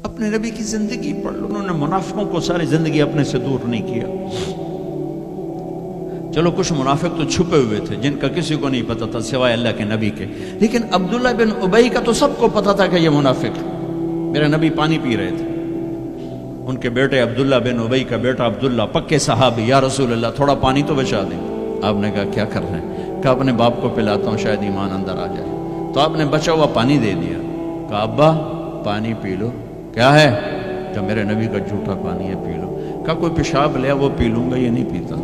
اپنے نبی کی زندگی پڑھ لو، انہوں نے منافقوں کو ساری زندگی اپنے سے دور نہیں کیا۔ چلو کچھ منافق تو چھپے ہوئے تھے جن کا کسی کو نہیں پتا تھا سوائے اللہ کے نبی کے، لیکن عبداللہ بن ابی کا تو سب کو پتا تھا کہ یہ منافق ہے۔ میرے نبی پانی پی رہے تھے، ان کے بیٹے عبداللہ بن ابی کا بیٹا عبداللہ پکے صحابی، یا رسول اللہ تھوڑا پانی تو بچا دیں۔ آپ نے کہا کیا کرنا ہے؟ کہا اپنے باپ کو پلاتا ہوں شاید ایمان اندر آ جائے۔ تو آپ نے بچا ہوا پانی دے دیا، کہا ابا پانی پی لو۔ کیا ہے؟ کہ میرے نبی کا جھوٹا پانی ہے، پی لو۔ کہا کوئی پیشاب لیا وہ پی لوں گا، یہ نہیں پیتا۔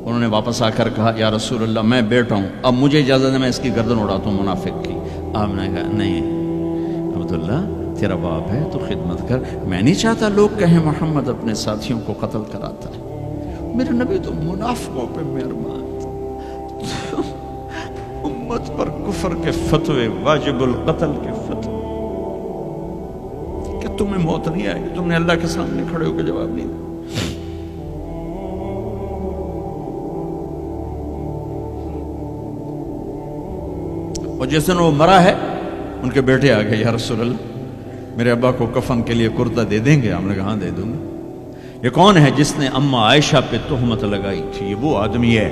انہوں نے واپس آ کر کہا یا رسول اللہ میں بیٹا ہوں، اب مجھے اجازت ہے میں اس کی گردن اڑاتا ہوں منافق کی۔ آپ نے کہا نہیں عبداللہ تیرا باپ ہے تو خدمت کر، میں نہیں چاہتا لوگ کہیں محمد اپنے ساتھیوں کو قتل کراتا ہے۔ میرے نبی تو منافقوں پہ مہربان، امت پر کفر کے فتوے، واجب القتل کے فتوے، کہ تمہیں موت نہیں آئے گی، تم نے اللہ کے سامنے کھڑے ہو کے جواب نہیں دیا۔ اور جس دن وہ مرا ہے ان کے بیٹے آ گئے، یا رسول اللہ میرے ابا کو کفن کے لیے کرتا دے دیں گے؟ ہم نے کہا ہاں دے دوں گا۔ یہ کون ہے جس نے اما عائشہ پہ تہمت لگائی تھی؟ یہ وہ آدمی ہے،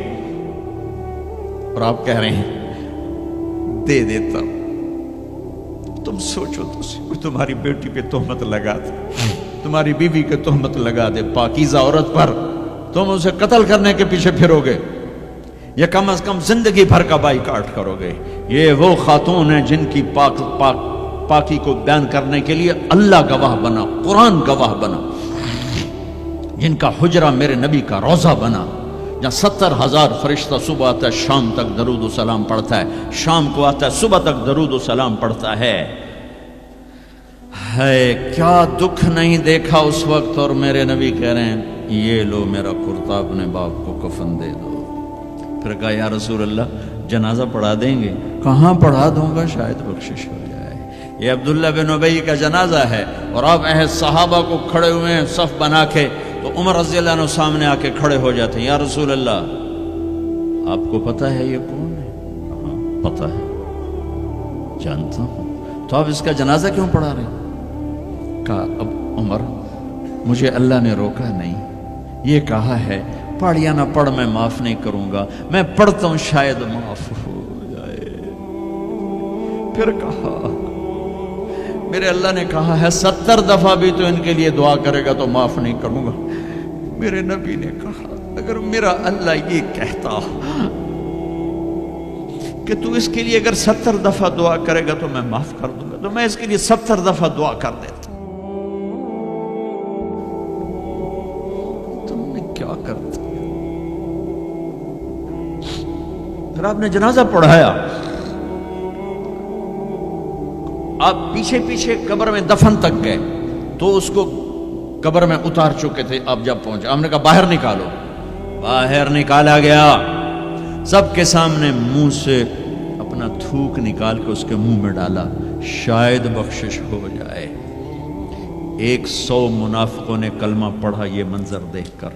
اور آپ کہہ رہے ہیں دے دیتا ہوں۔ تم سوچو تو کوئی تمہاری بیٹی پہ تہمت لگا دے، تمہاری بیوی کے تہمت لگا دے پاکیزہ عورت پر، تم اسے قتل کرنے کے پیچھے پھرو گے یا کم از کم زندگی بھر کا بائیکاٹ کرو گے؟ یہ وہ خاتون ہیں جن کی پاکی کو بیان کرنے کے لیے اللہ گواہ بنا، قرآن گواہ بنا، جن کا حجرہ میرے نبی کا روضہ بنا، جہاں 70,000 فرشتہ صبح آتا ہے شام تک درود و سلام پڑھتا ہے، شام کو آتا ہے صبح تک درود و سلام پڑھتا ہے۔ کیا دکھ نہیں دیکھا اس وقت، اور میرے نبی کہہ رہے ہیں یہ لو میرا کرتا اپنے باپ کو کفن دے دو۔ پھر کہا یا رسول اللہ جنازہ پڑھا دیں گے؟ کہاں پڑھا دوں گا، شاید بخشش ہو جائے۔ یہ عبداللہ بن ابی کا جنازہ ہے، اور آپ صحابہ کو کھڑے ہوئے ہیں صف بنا کے، تو عمر رضی اللہ عنہ سامنے آ کے کھڑے ہو جاتے ہیں، یا رسول اللہ آپ کو پتہ ہے یہ کون ہے؟ ہاں پتہ ہے، جانتا ہوں، تو آپ اس کا جنازہ کیوں پڑھا رہے ہیں؟ کہا اب عمر مجھے اللہ نے روکا نہیں، یہ کہا ہے پڑھ یا نہ پڑھ میں معاف نہیں کروں گا، میں پڑھتا ہوں شاید معاف ہو جائے۔ پھر کہا میرے اللہ نے کہا ہے 70 دفعہ بھی تو ان کے لیے دعا کرے گا تو معاف نہیں کروں گا۔ میرے نبی نے کہا اگر میرا اللہ یہ کہتا کہ تو اس کے لیے اگر 70 دفعہ دعا کرے گا تو میں معاف کر دوں گا، تو میں اس کے لیے 70 دفعہ دعا کر دیتا۔ تم نے کیا کرتا؟ پھر آپ نے جنازہ پڑھایا، آپ پیچھے پیچھے قبر میں دفن تک گئے، تو اس کو قبر میں اتار چکے تھے، آپ جب پہنچے آپ نے کہا باہر نکالو، باہر نکالا گیا، سب کے سامنے منہ سے اپنا تھوک نکال کے اس کے منہ میں ڈالا، شاید بخشش ہو جائے۔ 100 منافقوں نے کلمہ پڑھا یہ منظر دیکھ کر۔